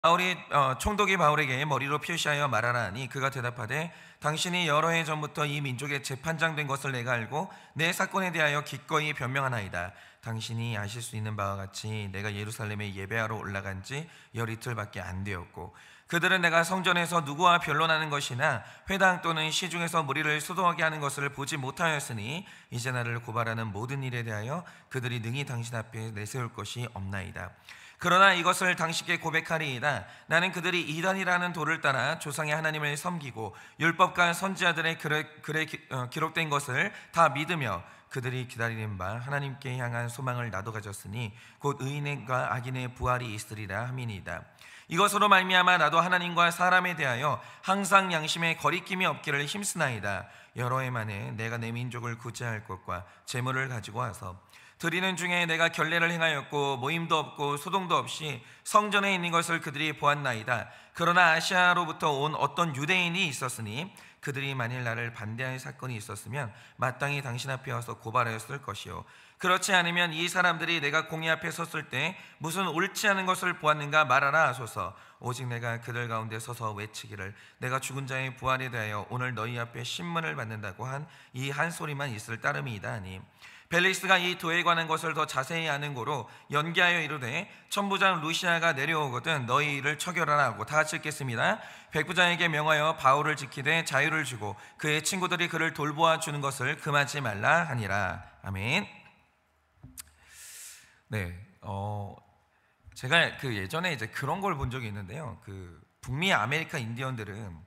바울이 총독이 바울에게 머리로 표시하여 말하라 하니 그가 대답하되 당신이 여러 해 전부터 이 민족의 재판장 된 것을 내가 알고 내 사건에 대하여 기꺼이 변명하나이다. 당신이 아실 수 있는 바와 같이 내가 예루살렘에 예배하러 올라간 지 열이틀밖에 안 되었고 그들은 내가 성전에서 누구와 변론하는 것이나 회당 또는 시중에서 무리를 수도하게 하는 것을 보지 못하였으니 이제 나를 고발하는 모든 일에 대하여 그들이 능히 당신 앞에 내세울 것이 없나이다. 그러나 이것을 당신께 고백하리이다. 나는 그들이 이단이라는 도를 따라 조상의 하나님을 섬기고 율법과 선지자들의 글에 기록된 것을 다 믿으며 그들이 기다리는 바 하나님께 향한 소망을 나도 가졌으니 곧 의인과 악인의 부활이 있으리라 함이니이다. 이것으로 말미암아 나도 하나님과 사람에 대하여 항상 양심에 거리낌이 없기를 힘쓰나이다. 여러 해 만에 내가 내 민족을 구제할 것과 재물을 가지고 와서 드리는 중에 내가 결례를 행하였고 모임도 없고 소동도 없이 성전에 있는 것을 그들이 보았나이다. 그러나 아시아로부터 온 어떤 유대인이 있었으니 그들이 만일 나를 반대할 사건이 있었으면 마땅히 당신 앞에 와서 고발하였을 것이요 그렇지 않으면 이 사람들이 내가 공의 앞에 섰을 때 무슨 옳지 않은 것을 보았는가 말하라 하소서. 오직 내가 그들 가운데 서서 외치기를 내가 죽은 자의 부활에 대하여 오늘 너희 앞에 신문을 받는다고 한 이 한 소리만 있을 따름이다 하니 벨리스가 이 도에 관한 것을 더 자세히 아는 고로 연기하여 이르되 천부장 루시아가 내려오거든 너희 일을 처결하라 하고 다 같이 읽겠습니다. 백부장에게 명하여 바울을 지키되 자유를 주고 그의 친구들이 그를 돌보아 주는 것을 금하지 말라 하니라. 아멘. 네, 제가 예전에 이제 그런 걸 본 적이 있는데요. 북미 아메리카 인디언들은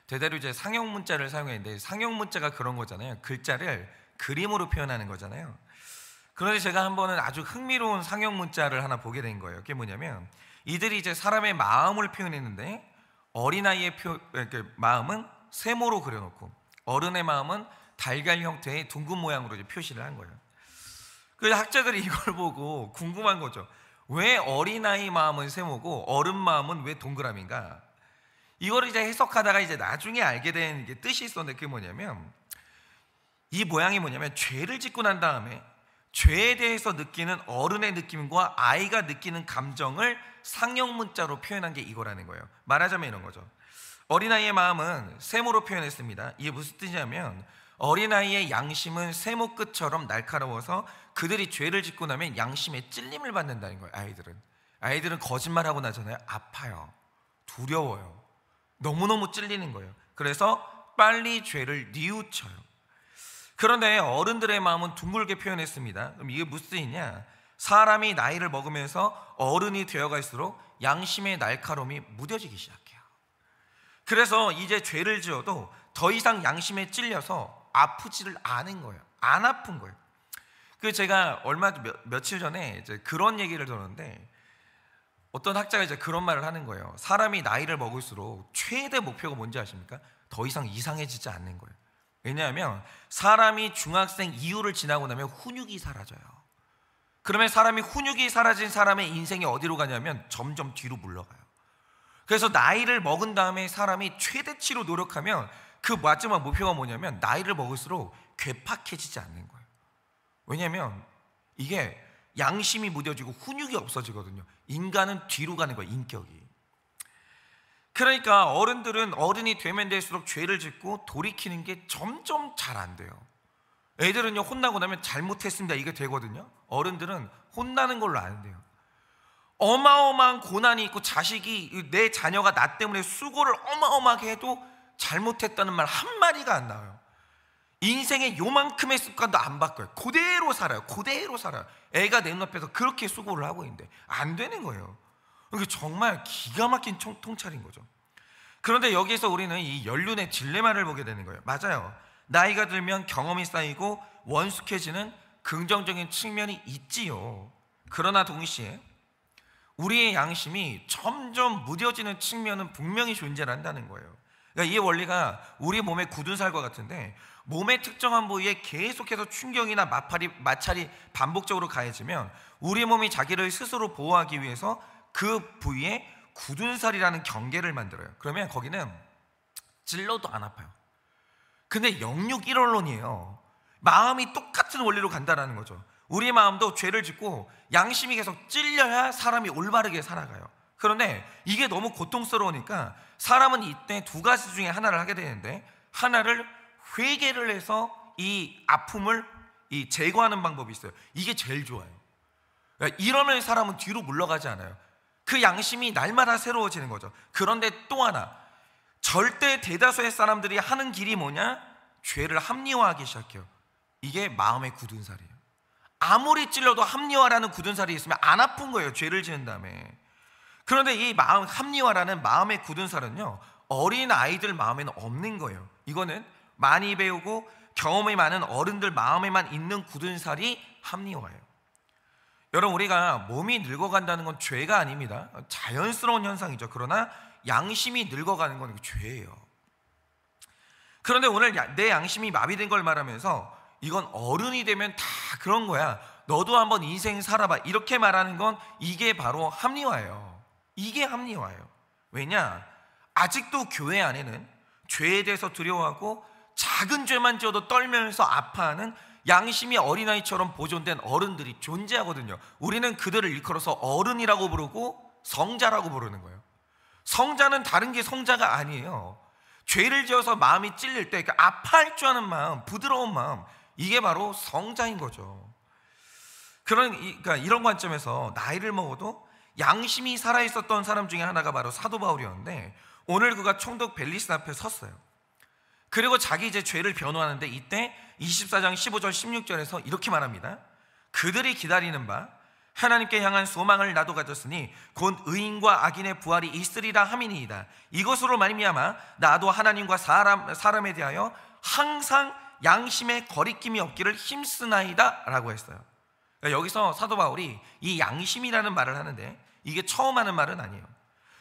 대대로 이제 상형 문자를 사용했는데 상형 문자가 그런 거잖아요. 글자를 그림으로 표현하는 거잖아요. 그런데 제가 한 번은 아주 흥미로운 상형 문자를 하나 보게 된 거예요. 그게 뭐냐면 이들이 이제 사람의 마음을 표현했는데 어린아이의 마음은 세모로 그려놓고 어른의 마음은 달걀 형태의 둥근 모양으로 이제 표시를 한 거예요. 그래서 학자들이 이걸 보고 궁금한 거죠. 왜 어린아이 마음은 세모고 어른 마음은 왜 동그라미인가? 이걸 이제 해석하다가 이제 나중에 알게 된 뜻이 있었는데 그게 뭐냐면 이 모양이 뭐냐면 죄를 짓고 난 다음에 죄에 대해서 느끼는 어른의 느낌과 아이가 느끼는 감정을 상형 문자로 표현한 게 이거라는 거예요. 말하자면 이런 거죠. 어린아이의 마음은 세모로 표현했습니다. 이게 무슨 뜻이냐면 어린아이의 양심은 세모 끝처럼 날카로워서 그들이 죄를 짓고 나면 양심에 찔림을 받는다는 거예요. 아이들은 거짓말하고 나잖아요. 아파요. 두려워요. 너무너무 찔리는 거예요. 그래서 빨리 죄를 뉘우쳐요. 그런데 어른들의 마음은 둥글게 표현했습니다. 그럼 이게 무슨 뜻이냐? 사람이 나이를 먹으면서 어른이 되어갈수록 양심의 날카로움이 무뎌지기 시작해요. 그래서 이제 죄를 지어도 더 이상 양심에 찔려서 아프지를 않은 거예요. 안 아픈 거예요. 제가 며칠 전에 이제 그런 얘기를 들었는데 어떤 학자가 이제 그런 말을 하는 거예요. 사람이 나이를 먹을수록 최대 목표가 뭔지 아십니까? 더 이상 이상해지지 않는 거예요. 왜냐하면 사람이 중학생 이후를 지나고 나면 훈육이 사라져요. 그러면 훈육이 사라진 사람의 인생이 어디로 가냐면 점점 뒤로 물러가요. 그래서 나이를 먹은 다음에 사람이 최대치로 노력하면 그 마지막 목표가 뭐냐면 나이를 먹을수록 괴팍해지지 않는 거예요. 왜냐하면 이게 양심이 무뎌지고 훈육이 없어지거든요. 인간은 뒤로 가는 거예요. 인격이. 그러니까 어른들은 어른이 되면 될수록 죄를 짓고 돌이키는 게 점점 잘 안 돼요. 애들은요 혼나고 나면 잘못했습니다 이게 되거든요. 어른들은 혼나는 걸로 안 돼요. 어마어마한 고난이 있고 내 자녀가 나 때문에 수고를 어마어마하게 해도 잘못했다는 말 한마디가 안 나와요. 인생의 요만큼의 습관도 안 바꿔요. 그대로 살아요. 애가 내 눈앞에서 그렇게 수고를 하고 있는데 안 되는 거예요. 이게 정말 기가 막힌 통찰인 거죠. 그런데 여기서 우리는 이 연륜의 딜레마를 보게 되는 거예요. 맞아요. 나이가 들면 경험이 쌓이고 원숙해지는 긍정적인 측면이 있지요. 그러나 동시에 우리의 양심이 점점 무뎌지는 측면은 분명히 존재한다는 거예요. 그러니까 이 원리가 우리 몸의 굳은 살과 같은데 몸의 특정한 부위에 계속해서 충격이나 마찰이 반복적으로 가해지면 우리 몸이 자기를 스스로 보호하기 위해서 그 부위에 굳은 살이라는 경계를 만들어요. 그러면 거기는 찔러도 안 아파요. 근데 영육 일원론이에요. 마음이 똑같은 원리로 간다는 거죠. 우리 마음도 죄를 짓고 양심이 계속 찔려야 사람이 올바르게 살아가요. 그런데 이게 너무 고통스러우니까 사람은 이때 두 가지 중에 하나를 하게 되는데, 하나를 회개를 해서 이 아픔을 제거하는 방법이 있어요. 이게 제일 좋아요. 그러니까 이러면 사람은 뒤로 물러가지 않아요. 그 양심이 날마다 새로워지는 거죠. 그런데 또 하나, 절대 대다수의 사람들이 하는 길이 뭐냐? 죄를 합리화하기 시작해요. 이게 마음의 굳은 살이에요. 아무리 찔러도 합리화라는 굳은 살이 있으면 안 아픈 거예요, 죄를 지은 다음에. 그런데 이 마음, 합리화라는 마음의 굳은 살은요, 어린 아이들 마음에는 없는 거예요. 이거는 많이 배우고 경험이 많은 어른들 마음에만 있는 굳은 살이 합리화예요. 여러분, 우리가 몸이 늙어간다는 건 죄가 아닙니다. 자연스러운 현상이죠. 그러나 양심이 늙어가는 건 죄예요. 그런데 오늘 내 양심이 마비된 걸 말하면서 이건 어른이 되면 다 그런 거야, 너도 한번 인생 살아봐, 이렇게 말하는 건 이게 바로 합리화예요. 이게 합리화예요. 왜냐? 아직도 교회 안에는 죄에 대해서 두려워하고 작은 죄만 지어도 떨면서 아파하는 양심이 어린아이처럼 보존된 어른들이 존재하거든요. 우리는 그들을 일컬어서 어른이라고 부르고 성자라고 부르는 거예요. 성자는 다른 게 성자가 아니에요. 죄를 지어서 마음이 찔릴 때 아파할 줄 아는 마음, 부드러운 마음, 이게 바로 성자인 거죠. 그러니까 이런 관점에서 나이를 먹어도 양심이 살아있었던 사람 중에 하나가 바로 사도 바울이었는데, 오늘 그가 총독 벨리스 앞에 섰어요. 그리고 자기 이제 죄를 변호하는데, 이때 24장 15절 16절에서 이렇게 말합니다. 그들이 기다리는 바 하나님께 향한 소망을 나도 가졌으니 곧 의인과 악인의 부활이 있으리라 함이니이다. 이것으로 말미암아 나도 하나님과 사람에 대하여 항상 양심의 거리낌이 없기를 힘쓰나이다 라고 했어요. 그러니까 여기서 사도 바울이 이 양심이라는 말을 하는데, 이게 처음 하는 말은 아니에요.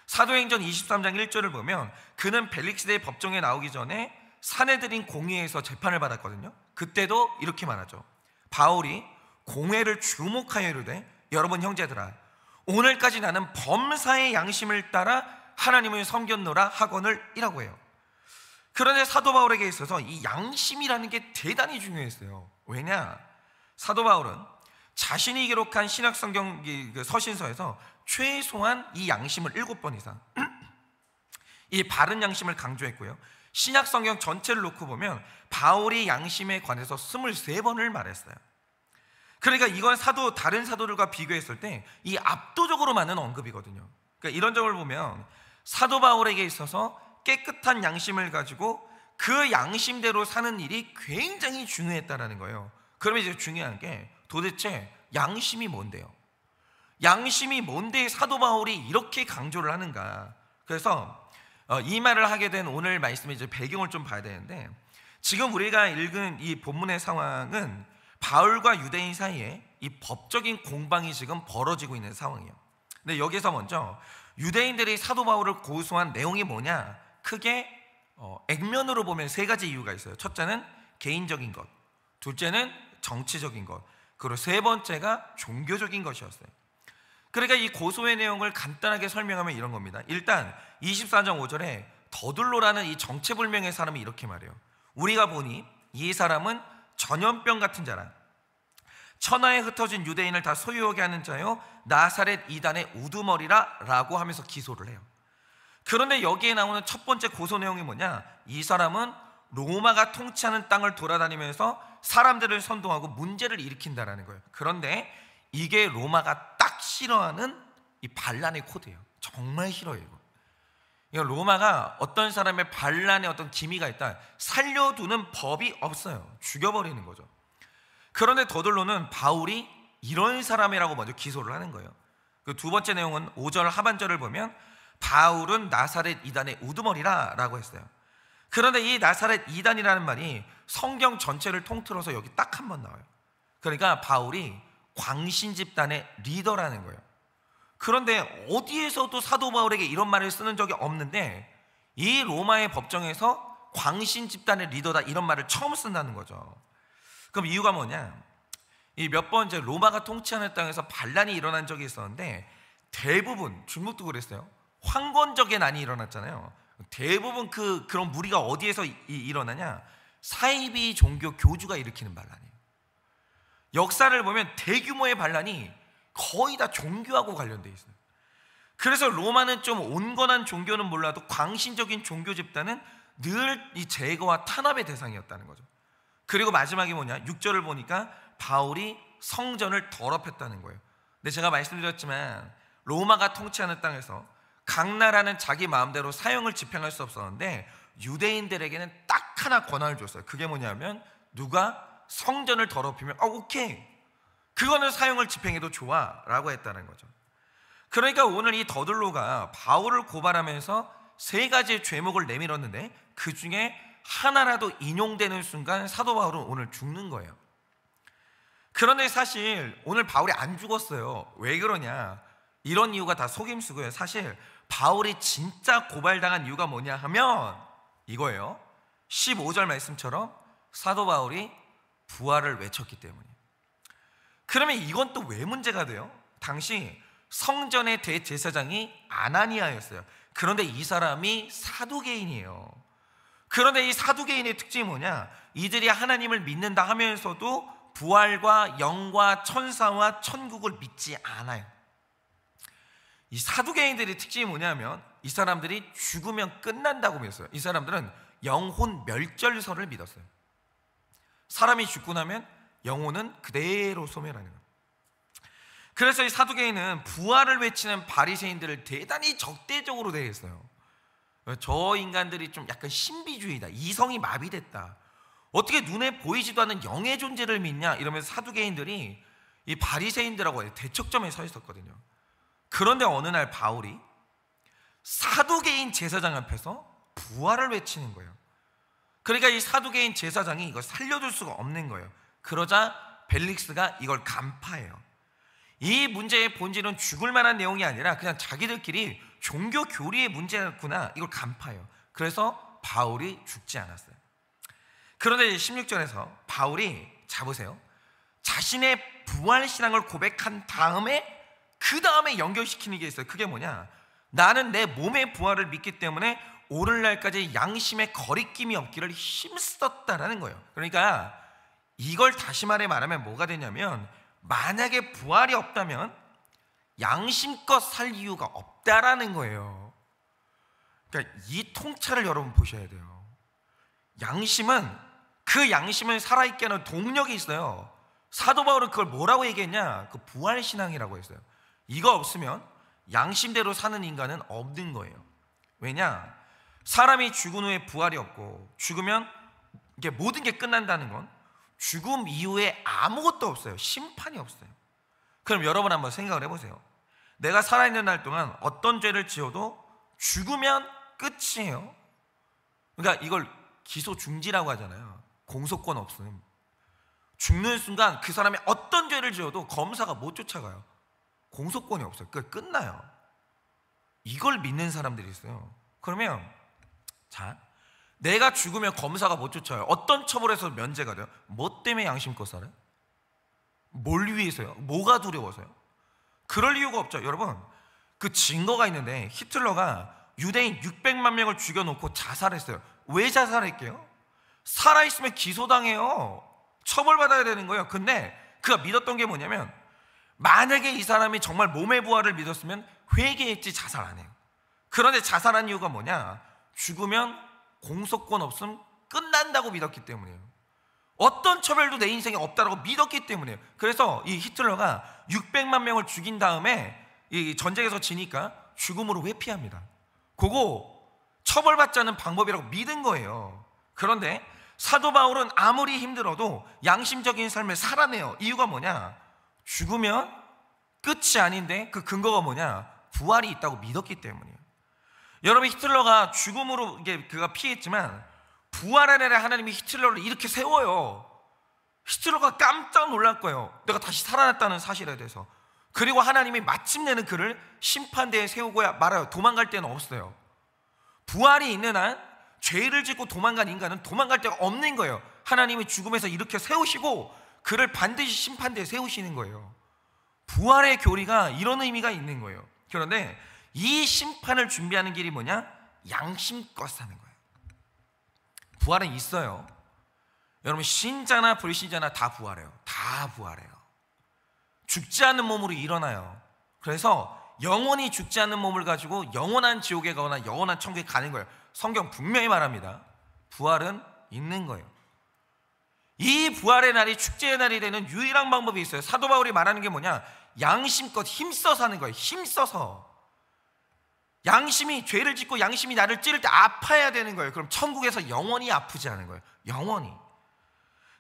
사도행전 23장 1절을 보면 그는 벨릭스의 법정에 나오기 전에 사내들인 공회에서 재판을 받았거든요. 그때도 이렇게 말하죠. 바울이 공회를 주목하여 이르되, 여러분 형제들아, 오늘까지 나는 범사의 양심을 따라 하나님을 섬겼노라 하거늘이라고 해요. 그런데 사도 바울에게 있어서 이 양심이라는 게 대단히 중요했어요. 왜냐? 사도 바울은 자신이 기록한 신약성경 서신서에서 최소한 이 양심을 7번 이상 이 바른 양심을 강조했고요, 신약성경 전체를 놓고 보면 바울이 양심에 관해서 23번을 말했어요. 그러니까 이건 다른 사도들과 비교했을 때 이 압도적으로 많은 언급이거든요. 그러니까 이런 점을 보면 사도 바울에게 있어서 깨끗한 양심을 가지고 그 양심대로 사는 일이 굉장히 중요했다라는 거예요. 그러면 이제 중요한 게 도대체 양심이 뭔데요? 양심이 뭔데 사도 바울이 이렇게 강조를 하는가? 그래서 이 말을 하게 된 오늘 말씀의 이제 배경을 좀 봐야 되는데, 지금 우리가 읽은 이 본문의 상황은 바울과 유대인 사이에 이 법적인 공방이 지금 벌어지고 있는 상황이에요. 근데 여기서 먼저 유대인들이 사도 바울을 고소한 내용이 뭐냐? 크게 액면으로 보면 3가지 이유가 있어요. 첫째는 개인적인 것, 둘째는 정치적인 것, 그리고 세 번째가 종교적인 것이었어요. 그러니까 이 고소의 내용을 간단하게 설명하면 이런 겁니다. 일단 24장 5절에 더둘로라는 이 정체불명의 사람이 이렇게 말해요. 우리가 보니 이 사람은 전염병 같은 자라, 천하에 흩어진 유대인을 다 소유하게 하는 자요, 나사렛 이단의 우두머리라 라고 하면서 기소를 해요. 그런데 여기에 나오는 첫 번째 고소 내용이 뭐냐? 이 사람은 로마가 통치하는 땅을 돌아다니면서 사람들을 선동하고 문제를 일으킨다라는 거예요. 그런데 이게 로마가 딱 싫어하는 이 반란의 코드예요. 정말 싫어해요. 이거 로마가 어떤 사람의 반란에 어떤 기미가 있다, 살려두는 법이 없어요. 죽여버리는 거죠. 그런데 더들로는 바울이 이런 사람이라고 먼저 기소를 하는 거예요. 그 두 번째 내용은 5절 하반절을 보면 바울은 나사렛 이단의 우두머리라 라고 했어요. 그런데 이 나사렛 이단이라는 말이 성경 전체를 통틀어서 여기 딱 한 번 나와요. 그러니까 바울이 광신 집단의 리더라는 거예요. 그런데 어디에서도 사도 바울에게 이런 말을 쓰는 적이 없는데, 이 로마의 법정에서 광신 집단의 리더다 이런 말을 처음 쓴다는 거죠. 그럼 이유가 뭐냐? 이 몇 번 이제 로마가 통치하는 땅에서 반란이 일어난 적이 있었는데, 대부분 중국도 그랬어요. 황건적의 난이 일어났잖아요. 대부분 그런 무리가 어디에서 일어나냐? 사이비 종교 교주가 일으키는 반란이에요. 역사를 보면 대규모의 반란이 거의 다 종교하고 관련돼 있어요. 그래서 로마는 좀 온건한 종교는 몰라도 광신적인 종교 집단은 늘 이 제거와 탄압의 대상이었다는 거죠. 그리고 마지막에 뭐냐, 6절을 보니까 바울이 성전을 더럽혔다는 거예요. 근데 제가 말씀드렸지만 로마가 통치하는 땅에서 각 나라는 자기 마음대로 사형을 집행할 수 없었는데 유대인들에게는 딱 하나 권한을 줬어요. 그게 뭐냐면 누가 성전을 더럽히면 오케이, 그거는 사형을 집행해도 좋아 라고 했다는 거죠. 그러니까 오늘 이 더들로가 바울을 고발하면서 세 가지의 죄목을 내밀었는데 그 중에 하나라도 인용되는 순간 사도 바울은 오늘 죽는 거예요. 그런데 사실 오늘 바울이 안 죽었어요. 왜 그러냐, 이런 이유가 다 속임수고요. 사실 바울이 진짜 고발당한 이유가 뭐냐 하면 이거예요. 15절 말씀처럼 사도 바울이 부활을 외쳤기 때문이에요. 그러면 이건 또 왜 문제가 돼요? 당시 성전의 대제사장이 아나니아였어요. 그런데 이 사람이 사두개인이에요. 그런데 이 사두개인의 특징이 뭐냐, 이들이 하나님을 믿는다 하면서도 부활과 영과 천사와 천국을 믿지 않아요. 이 사두개인들의 특징이 뭐냐면 이 사람들이 죽으면 끝난다고 믿었어요. 이 사람들은 영혼 멸절설을 믿었어요. 사람이 죽고 나면 영혼은 그대로 소멸하는 거예요. 그래서 이 사두개인은 부활을 외치는 바리새인들을 대단히 적대적으로 대했어요. 저 인간들이 좀 약간 신비주의다, 이성이 마비됐다, 어떻게 눈에 보이지도 않는 영의 존재를 믿냐 이러면서 사두개인들이 이 바리새인들하고 대척점에 서 있었거든요. 그런데 어느 날 바울이 사두개인 제사장 앞에서 부활을 외치는 거예요. 그러니까 이 사두개인 제사장이 이걸 살려둘 수가 없는 거예요. 그러자 벨릭스가 이걸 간파해요. 이 문제의 본질은 죽을 만한 내용이 아니라 그냥 자기들끼리 종교 교리의 문제였구나, 이걸 간파해요. 그래서 바울이 죽지 않았어요. 그런데 16절에서 바울이, 잡으세요, 자신의 부활신앙을 고백한 다음에 그 다음에 연결시키는 게 있어요. 그게 뭐냐, 나는 내 몸의 부활을 믿기 때문에 오늘날까지 양심의 거리낌이 없기를 힘썼다라는 거예요. 그러니까 이걸 다시 말하면 뭐가 되냐면, 만약에 부활이 없다면 양심껏 살 이유가 없다라는 거예요. 그러니까 이 통찰을 여러분 보셔야 돼요. 그 양심은 살아있게 하는 동력이 있어요. 사도 바울은 그걸 뭐라고 얘기했냐, 그 부활신앙이라고 했어요. 이거 없으면 양심대로 사는 인간은 없는 거예요. 왜냐, 사람이 죽은 후에 부활이 없고 죽으면 이게 모든 게 끝난다는 건 죽음 이후에 아무것도 없어요. 심판이 없어요. 그럼 여러분 한번 생각을 해보세요. 내가 살아있는 날 동안 어떤 죄를 지어도 죽으면 끝이에요. 그러니까 이걸 기소 중지라고 하잖아요. 공소권 없음. 죽는 순간 그 사람이 어떤 죄를 지어도 검사가 못 쫓아가요. 공소권이 없어요. 끝나요. 이걸 믿는 사람들이 있어요. 그러면 자, 내가 죽으면 검사가 못 쫓아요. 어떤 처벌에서 면제가 돼요? 뭐 때문에 양심껏 살아요? 뭘 위해서요? 뭐가 두려워서요? 그럴 이유가 없죠. 여러분, 그 증거가 있는데 히틀러가 유대인 600만 명을 죽여놓고 자살했어요. 왜 자살했게요? 살아있으면 기소당해요. 처벌받아야 되는 거예요. 근데 그가 믿었던 게 뭐냐면, 만약에 이 사람이 정말 몸의 부활을 믿었으면 회개했지 자살 안 해요. 그런데 자살한 이유가 뭐냐, 죽으면 공소권 없음 끝난다고 믿었기 때문이에요. 어떤 처벌도 내 인생에 없다고 믿었기 때문이에요. 그래서 이 히틀러가 600만 명을 죽인 다음에 이 전쟁에서 지니까 죽음으로 회피합니다. 그거 처벌받지 않는 방법이라고 믿은 거예요. 그런데 사도 바울은 아무리 힘들어도 양심적인 삶을 살아내요. 이유가 뭐냐, 죽으면 끝이 아닌데 그 근거가 뭐냐, 부활이 있다고 믿었기 때문이에요. 여러분, 히틀러가 죽음으로 그가 피했지만 부활하는 하나님이 히틀러를 이렇게 세워요. 히틀러가 깜짝 놀랄 거예요. 내가 다시 살아났다는 사실에 대해서. 그리고 하나님이 마침내는 그를 심판대에 세우고야 말아요. 도망갈 데는 없어요. 부활이 있는 한 죄를 짓고 도망간 인간은 도망갈 데가 없는 거예요. 하나님이 죽음에서 이렇게 세우시고 그를 반드시 심판대에 세우시는 거예요. 부활의 교리가 이런 의미가 있는 거예요. 그런데 이 심판을 준비하는 길이 뭐냐? 양심껏 사는 거예요. 부활은 있어요. 여러분, 신자나 불신자나 다 부활해요. 다 부활해요. 죽지 않는 몸으로 일어나요. 그래서 영원히 죽지 않는 몸을 가지고 영원한 지옥에 가거나 영원한 천국에 가는 거예요. 성경 분명히 말합니다. 부활은 있는 거예요. 이 부활의 날이 축제의 날이 되는 유일한 방법이 있어요. 사도 바울이 말하는 게 뭐냐? 양심껏 힘써서 하는 거예요. 힘써서. 양심이 죄를 짓고 양심이 나를 찌를 때 아파야 되는 거예요. 그럼 천국에서 영원히 아프지 않은 거예요. 영원히.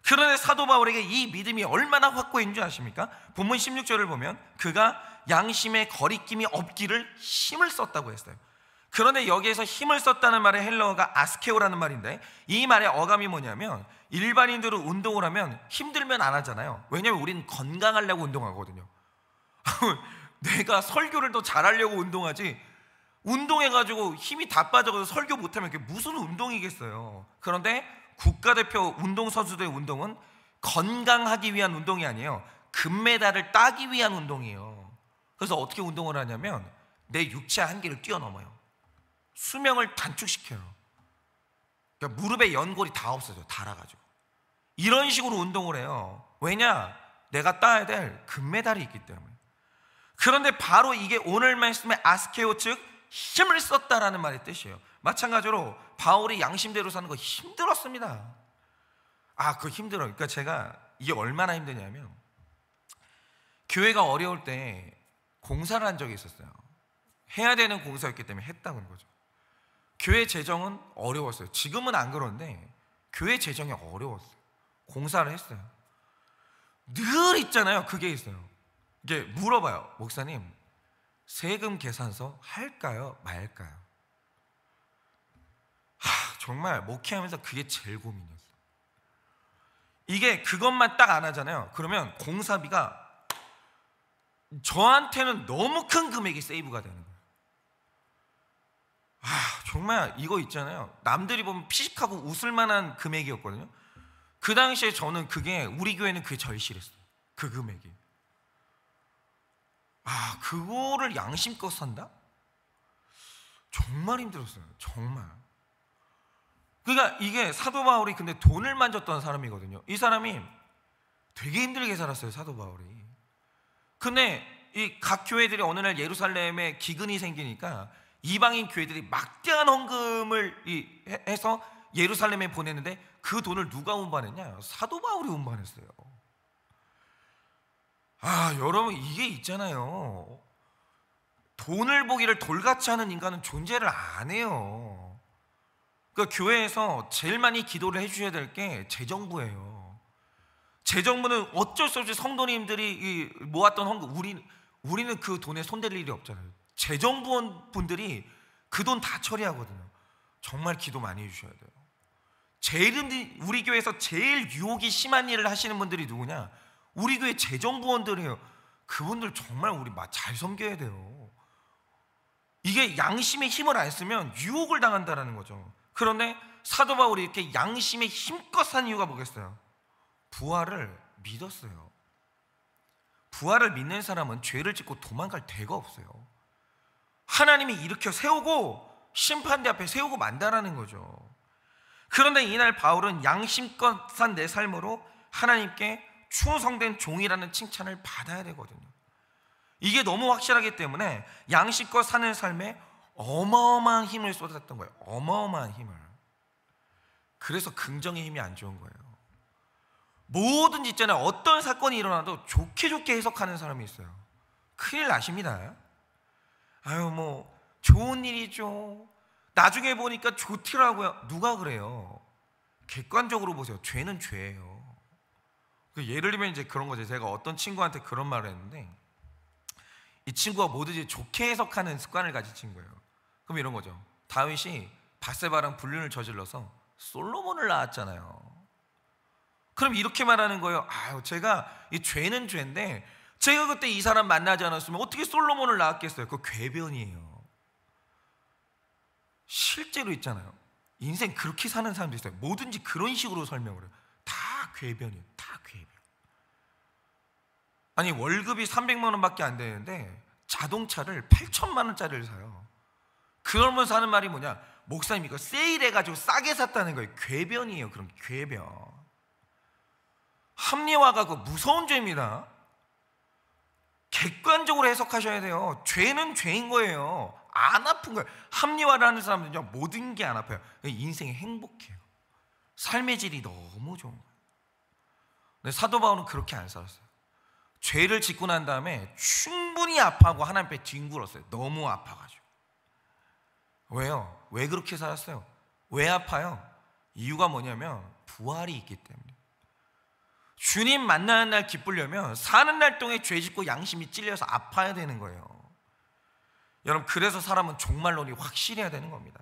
그런데 사도 바울에게 이 믿음이 얼마나 확고한 줄 아십니까? 본문 16절을 보면 그가 양심의 거리낌이 없기를 힘을 썼다고 했어요. 그런데 여기에서 힘을 썼다는 말의 헬라어가 아스케오라는 말인데, 이 말의 어감이 뭐냐면 일반인들은 운동을 하면 힘들면 안 하잖아요. 왜냐하면 우리는 건강하려고 운동하거든요. 내가 설교를 더 잘하려고 운동하지, 운동해가지고 힘이 다 빠져서 설교 못하면 그게 무슨 운동이겠어요. 그런데 국가대표 운동선수들의 운동은 건강하기 위한 운동이 아니에요. 금메달을 따기 위한 운동이에요. 그래서 어떻게 운동을 하냐면 내 육체 한계를 뛰어넘어요. 수명을 단축시켜요. 그러니까 무릎에 연골이 다 없어져, 닳아가지고. 이런 식으로 운동을 해요. 왜냐? 내가 따야 될 금메달이 있기 때문에. 그런데 바로 이게 오늘 말씀의 아스케오, 즉 힘을 썼다라는 말의 뜻이에요. 마찬가지로 바울이 양심대로 사는 거 힘들었습니다. 그거 힘들어요. 그러니까 제가 이게 얼마나 힘드냐면, 교회가 어려울 때 공사를 한 적이 있었어요. 해야 되는 공사였기 때문에 했다는 거죠. 교회 재정은 어려웠어요. 지금은 안 그런데 교회 재정이 어려웠어요. 공사를 했어요. 늘 있잖아요. 그게 있어요. 이게 물어봐요. 목사님, 세금 계산서 할까요? 말까요? 정말 목회하면서 그게 제일 고민이었어요. 이게 그것만 딱 안 하잖아요. 그러면 공사비가 저한테는 너무 큰 금액이 세이브가 되는 거예요. 정말 이거 있잖아요. 남들이 보면 피식하고 웃을 만한 금액이었거든요. 그 당시에 저는 그게, 우리 교회는 그게 절실했어요. 그 금액이. 그거를 양심껏 산다? 정말 힘들었어요. 정말. 그러니까 이게 사도 바울이 근데 돈을 만졌던 사람이거든요. 이 사람이 되게 힘들게 살았어요, 사도 바울이. 근데 이 각 교회들이 어느 날 예루살렘에 기근이 생기니까 이방인 교회들이 막대한 헌금을 해서 예루살렘에 보냈는데, 그 돈을 누가 운반했냐? 사도 바울이 운반했어요. 여러분, 이게 있잖아요. 돈을 보기를 돌같이 하는 인간은 존재를 안 해요. 그러니까 교회에서 제일 많이 기도를 해주셔야 될 게 재정부예요. 재정부는 어쩔 수 없이 성도님들이 모았던 헌금, 우리는 그 돈에 손댈 일이 없잖아요. 재정부원 분들이 그 돈 다 처리하거든요. 정말 기도 많이 해주셔야 돼요. 우리 교회에서 제일 유혹이 심한 일을 하시는 분들이 누구냐? 우리 교회 재정부원들이에요. 그분들 정말 우리 잘 섬겨야 돼요. 이게 양심의 힘을 안 쓰면 유혹을 당한다는 거죠. 그런데 사도 바울이 이렇게 양심에 힘껏 산 이유가 뭐겠어요? 부활을 믿었어요. 부활을 믿는 사람은 죄를 짓고 도망갈 데가 없어요. 하나님이 일으켜 세우고 심판대 앞에 세우고 만다라는 거죠. 그런데 이날 바울은 양심껏 산 내 삶으로 하나님께 충성된 종이라는 칭찬을 받아야 되거든요. 이게 너무 확실하기 때문에 양심껏 사는 삶에 어마어마한 힘을 쏟았던 거예요. 어마어마한 힘을. 그래서 긍정의 힘이 안 좋은 거예요. 뭐든지 있잖아요. 어떤 사건이 일어나도 좋게 해석하는 사람이 있어요. 큰일 나십니다. 좋은 일이죠. 나중에 보니까 좋더라고요. 누가 그래요? 객관적으로 보세요. 죄는 죄예요. 예를 들면 이제 그런 거죠. 제가 어떤 친구한테 그런 말을 했는데, 이 친구가 뭐든지 좋게 해석하는 습관을 가진 친구예요. 그럼 이런 거죠. 다윗이 밧세바랑 불륜을 저질러서 솔로몬을 낳았잖아요. 그럼 이렇게 말하는 거예요. 제가 이 죄는 죄인데 제가 그때 이 사람 만나지 않았으면 어떻게 솔로몬을 낳았겠어요? 그거 궤변이에요. 실제로 있잖아요. 인생 그렇게 사는 사람도 있어요. 뭐든지 그런 식으로 설명을 해요. 다 궤변이에요. 다 궤변. 아니, 월급이 300만 원밖에 안 되는데 자동차를 8천만 원짜리를 사요. 그러면서 하는 말이 뭐냐? 목사님, 이거 세일해가지고 싸게 샀다는 거예요. 궤변이에요. 그럼 궤변. 합리화가 그 무서운 죄입니다. 객관적으로 해석하셔야 돼요. 죄는 죄인 거예요. 안 아픈 거예요. 합리화를 하는 사람들은요, 모든 게 안 아파요. 인생이 행복해요. 삶의 질이 너무 좋은 거예요. 근데 사도 바울은 그렇게 안 살았어요. 죄를 짓고 난 다음에 충분히 아파하고 하나님 앞에 뒹굴었어요. 너무 아파가지고. 왜요? 왜 그렇게 살았어요? 왜 아파요? 이유가 뭐냐면 부활이 있기 때문에. 주님 만나는 날 기쁘려면 사는 날 동안 죄 짓고 양심이 찔려서 아파야 되는 거예요. 여러분, 그래서 사람은 종말론이 확실해야 되는 겁니다.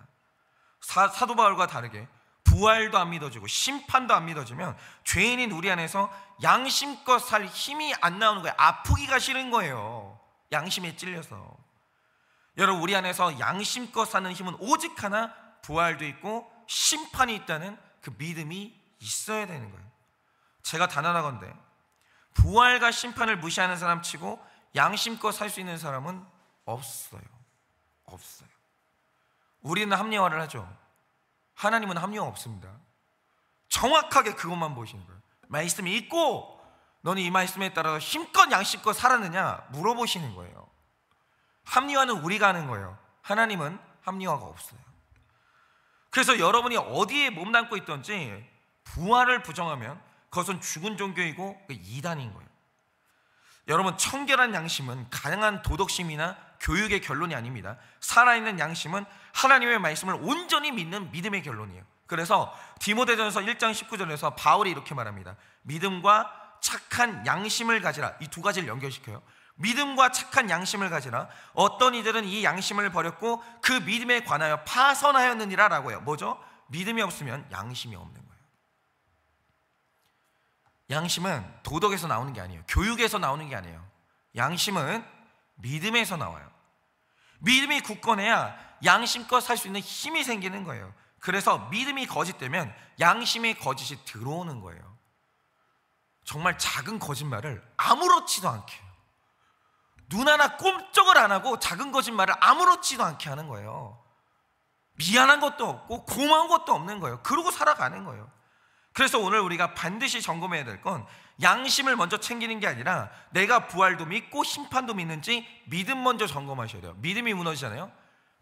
사도 바울과 다르게 부활도 안 믿어지고 심판도 안 믿어지면 죄인인 우리 안에서 양심껏 살 힘이 안 나오는 거예요. 아프기가 싫은 거예요. 양심에 찔려서. 여러분, 우리 안에서 양심껏 사는 힘은 오직 하나, 부활도 있고 심판이 있다는 그 믿음이 있어야 되는 거예요. 제가 단언하건대 부활과 심판을 무시하는 사람 치고 양심껏 살 수 있는 사람은 없어요. 없어요. 우리는 합리화를 하죠. 하나님은 합리화 없습니다. 정확하게 그것만 보시는 거예요. 말씀이 있고 너는 이 말씀에 따라서 힘껏 양심껏 살았느냐 물어보시는 거예요. 합리화는 우리가 하는 거예요. 하나님은 합리화가 없어요. 그래서 여러분이 어디에 몸담고 있든지 부활을 부정하면 그것은 죽은 종교이고 이단인 거예요. 여러분, 청결한 양심은 가능한 도덕심이나 교육의 결론이 아닙니다. 살아있는 양심은 하나님의 말씀을 온전히 믿는 믿음의 결론이에요. 그래서 디모데전서 1장 19절에서 바울이 이렇게 말합니다. 믿음과 착한 양심을 가지라. 이 두 가지를 연결시켜요. 믿음과 착한 양심을 가지라. 어떤 이들은 이 양심을 버렸고 그 믿음에 관하여 파선하였느니라 라고요. 뭐죠? 믿음이 없으면 양심이 없는 거예요. 양심은 도덕에서 나오는 게 아니에요. 교육에서 나오는 게 아니에요. 양심은 믿음에서 나와요. 믿음이 굳건해야 양심껏 살 수 있는 힘이 생기는 거예요. 그래서 믿음이 거짓되면 양심의 거짓이 들어오는 거예요. 정말 작은 거짓말을 아무렇지도 않게 해요. 눈 하나 꼼짝을 안 하고 작은 거짓말을 아무렇지도 않게 하는 거예요. 미안한 것도 없고 고마운 것도 없는 거예요. 그러고 살아가는 거예요. 그래서 오늘 우리가 반드시 점검해야 될 건 양심을 먼저 챙기는 게 아니라 내가 부활도 믿고 심판도 믿는지 믿음 먼저 점검하셔야 돼요. 믿음이 무너지잖아요.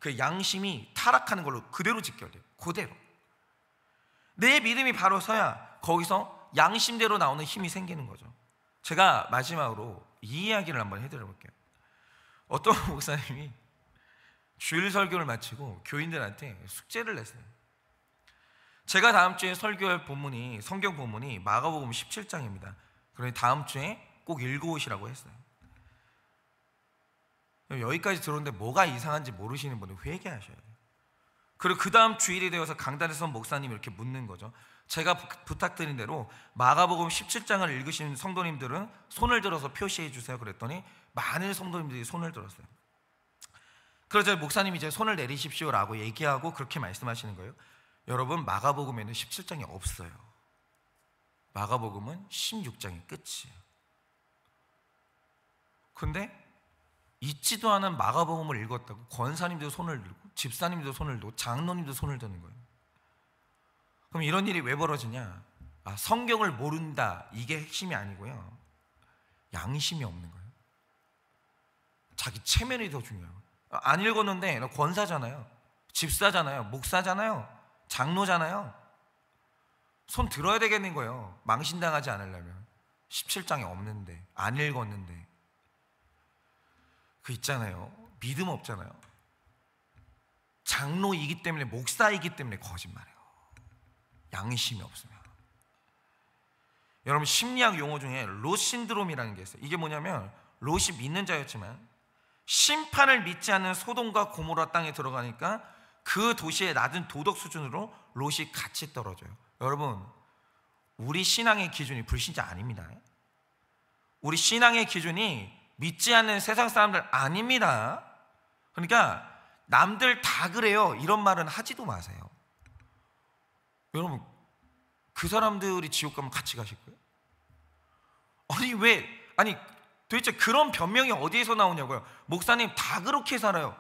그 양심이 타락하는 걸로 그대로 직결돼요. 그대로. 내 믿음이 바로 서야 거기서 양심대로 나오는 힘이 생기는 거죠. 제가 마지막으로 이 이야기를 한번 해드려 볼게요. 어떤 목사님이 주일 설교를 마치고 교인들한테 숙제를 냈어요. 제가 다음 주에 설교할 본문이, 성경 본문이 마가복음 17장입니다. 그러니 다음 주에 꼭 읽어오시라고 했어요. 여기까지 들었는데 뭐가 이상한지 모르시는 분은 회개하셔야 돼요. 그리고 그 다음 주일이 되어서 강단에서 목사님이 이렇게 묻는 거죠. 제가 부탁드린 대로 마가복음 17장을 읽으신 성도님들은 손을 들어서 표시해 주세요. 그랬더니 많은 성도님들이 손을 들었어요. 그래서 목사님이 이제 손을 내리십시오라고 얘기하고 그렇게 말씀하시는 거예요. 여러분, 마가복음에는 17장이 없어요. 마가복음은 16장이 끝이에요. 근데 있지도 않은 마가복음을 읽었다고 권사님도 손을 들고 집사님도 손을 들고 장로님도 손을 드는 거예요. 그럼 이런 일이 왜 벌어지냐? 성경을 모른다, 이게 핵심이 아니고요, 양심이 없는 거예요. 자기 체면이 더 중요해요. 안 읽었는데 너 권사잖아요, 집사잖아요, 목사잖아요, 장로잖아요. 손 들어야 되겠는 거예요. 망신당하지 않으려면. 17장이 없는데, 안 읽었는데. 그 있잖아요, 믿음 없잖아요. 장로이기 때문에, 목사이기 때문에 거짓말해요. 양심이 없으면. 여러분, 심리학 용어 중에 롯 신드롬이라는 게 있어요. 이게 뭐냐면 롯이 믿는 자였지만 심판을 믿지 않는 소돔과 고모라 땅에 들어가니까 그 도시의 낮은 도덕 수준으로 롯이 같이 떨어져요. 여러분, 우리 신앙의 기준이 불신자 아닙니다. 우리 신앙의 기준이 믿지 않는 세상 사람들 아닙니다. 그러니까 남들 다 그래요, 이런 말은 하지도 마세요. 여러분, 그 사람들이 지옥 가면 같이 가실 거예요? 아니 도대체 그런 변명이 어디에서 나오냐고요? 목사님 다 그렇게 살아요.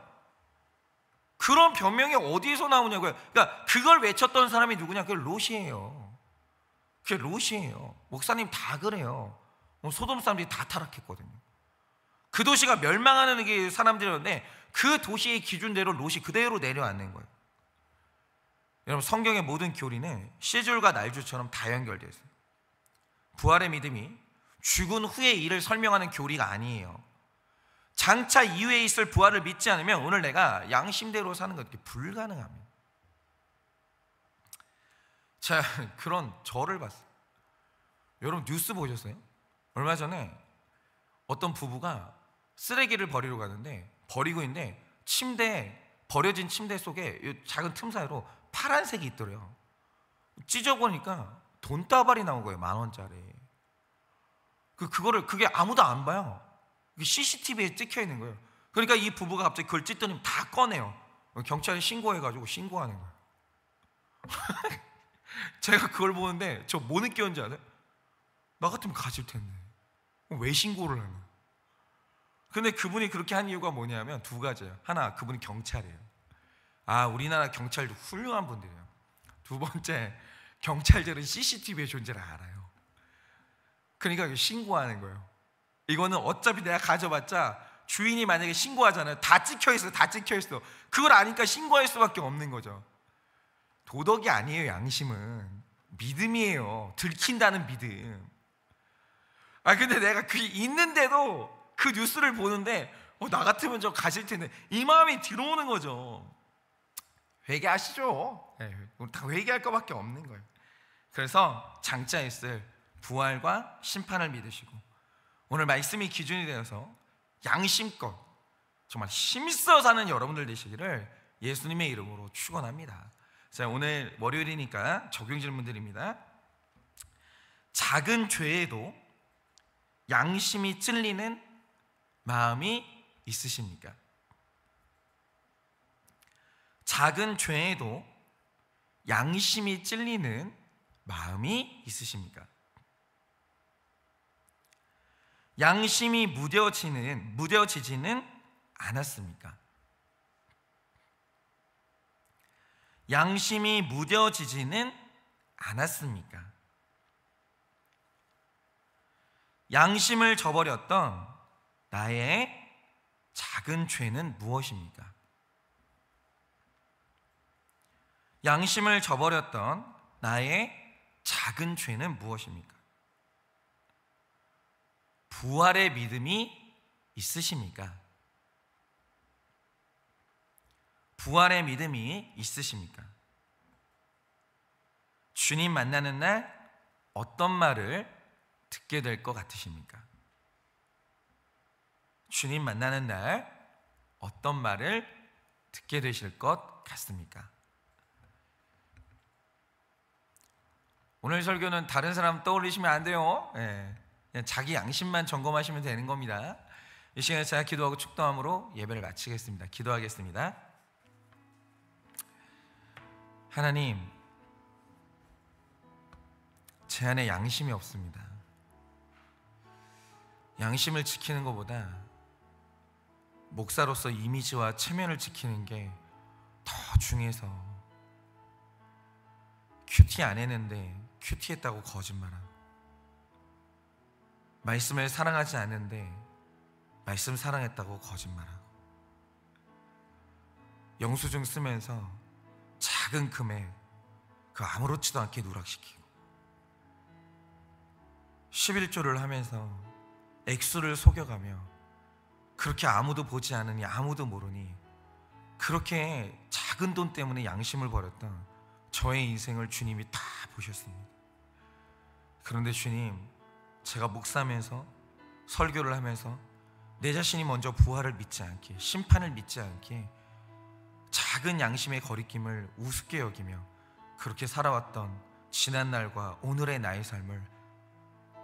그런 변명이 어디에서 나오냐고요? 그러니까 그걸 외쳤던 사람이 누구냐? 그게 롯이에요. 그게 롯이에요. 목사님 다 그래요. 소돔 사람들이 다 타락했거든요. 그 도시가 멸망하는 게 사람들이었는데 그 도시의 기준대로 롯이 그대로 내려앉는 거예요. 여러분, 성경의 모든 교리는 시줄과 날줄처럼 다 연결되어 있어요. 부활의 믿음이 죽은 후의 일을 설명하는 교리가 아니에요. 장차 이후에 있을 부활을 믿지 않으면 오늘 내가 양심대로 사는 것 불가능합니다. 제가 그런 저를 봤어요. 여러분, 뉴스 보셨어요? 얼마 전에 어떤 부부가 쓰레기를 버리러 가는데 버리고 있는데 버려진 침대 속에 이 작은 틈 사이로 파란색이 있더래요. 찢어보니까 돈다발이 나온 거예요. 10,000원짜리. 그게 아무도 안 봐요. CCTV에 찍혀 있는 거예요. 그러니까 이 부부가 갑자기 그걸 찢더니 다 꺼내요. 경찰에 신고해가지고 신고하는 거예요. 제가 그걸 보는데 저 뭐 느꼈는지 알아요? 나 같으면 가질 텐데 왜 신고를 하는? 근데 그분이 그렇게 한 이유가 뭐냐면 두 가지예요. 하나, 그분이 경찰이에요. 우리나라 경찰도 훌륭한 분들이에요. 두 번째, 경찰들은 CCTV의 존재를 알아요. 그러니까 신고하는 거예요. 이거는 어차피 내가 가져봤자 주인이 만약에 신고하잖아요. 다 찍혀있어. 그걸 아니까 신고할 수밖에 없는 거죠. 도덕이 아니에요. 양심은 믿음이에요. 들킨다는 믿음. 근데 내가 그게 있는데도 그 뉴스를 보는데 나 같으면 저 가실 텐데 이 마음이 들어오는 거죠. 회개하시죠. 다 회개할 것밖에 없는 거예요. 그래서 장차 있을 부활과 심판을 믿으시고 오늘 말씀이 기준이 되어서 양심껏 정말 힘써 사는 여러분들 되시기를 예수님의 이름으로 축원합니다. 자, 오늘 월요일이니까 적용 질문 드립니다. 작은 죄에도 양심이 찔리는 마음이 있으십니까? 작은 죄에도 양심이 찔리는 마음이 있으십니까? 양심이 무뎌지지는 않았습니까? 양심이 무뎌지지는 않았습니까? 양심을 저버렸던 나의 작은 죄는 무엇입니까? 양심을 저버렸던 나의 작은 죄는 무엇입니까? 부활의 믿음이 있으십니까? 부활의 믿음이 있으십니까? 주님 만나는 날 어떤 말을 듣게 될 것 같으십니까? 주님 만나는 날 어떤 말을 듣게 되실 것 같습니까? 오늘 설교는 다른 사람 떠올리시면 안 돼요. 그냥 자기 양심만 점검하시면 되는 겁니다. 이 시간에 제가 기도하고 축도함으로 예배를 마치겠습니다. 기도하겠습니다. 하나님, 제 안에 양심이 없습니다. 양심을 지키는 것보다 목사로서 이미지와 체면을 지키는 게 더 중요해서 큐티 안 했는데 큐티했다고 거짓말하고, 말씀을 사랑하지 않는데 말씀 사랑했다고 거짓말하고, 영수증 쓰면서 작은 금액 아무렇지도 않게 누락시키고, 11조를 하면서 액수를 속여가며 그렇게 아무도 보지 않으니 아무도 모르니 그렇게 작은 돈 때문에 양심을 버렸던 저의 인생을 주님이 다 보셨습니다. 그런데 주님, 제가 목사면서 설교를 하면서 내 자신이 먼저 부활을 믿지 않게, 심판을 믿지 않게 작은 양심의 거리낌을 우습게 여기며 그렇게 살아왔던 지난날과 오늘의 나의 삶을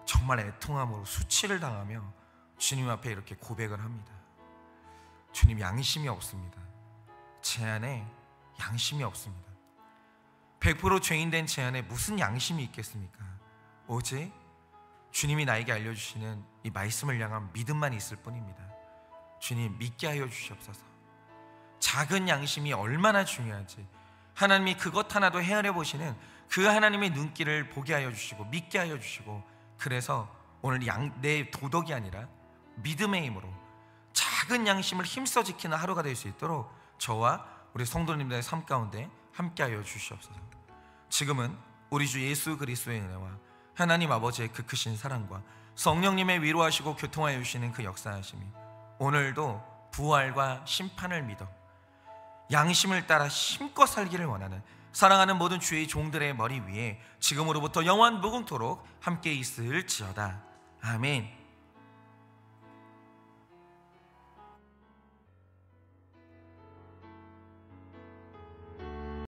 정말 애통함으로 수치를 당하며 주님 앞에 이렇게 고백을 합니다. 주님, 양심이 없습니다. 제 안에 양심이 없습니다. 100% 죄인된 제 안에 무슨 양심이 있겠습니까? 오직 주님이 나에게 알려주시는 이 말씀을 향한 믿음만 있을 뿐입니다. 주님, 믿게 하여 주시옵소서. 작은 양심이 얼마나 중요한지 하나님이 그것 하나도 헤아려 보시는 그 하나님의 눈길을 보게 하여 주시고 믿게 하여 주시고, 그래서 오늘 내 도덕이 아니라 믿음의 힘으로 작은 양심을 힘써 지키는 하루가 될 수 있도록 저와 우리 성도님들의 삶 가운데 함께하여 주시옵소서. 지금은 우리 주 예수 그리스도의 은혜와 하나님 아버지의 그 크신 사랑과 성령님의 위로하시고 교통하여 주시는 그 역사하심이 오늘도 부활과 심판을 믿어 양심을 따라 힘껏 살기를 원하는 사랑하는 모든 주의 종들의 머리 위에 지금으로부터 영원 무궁토록 함께 있을지어다. 아멘.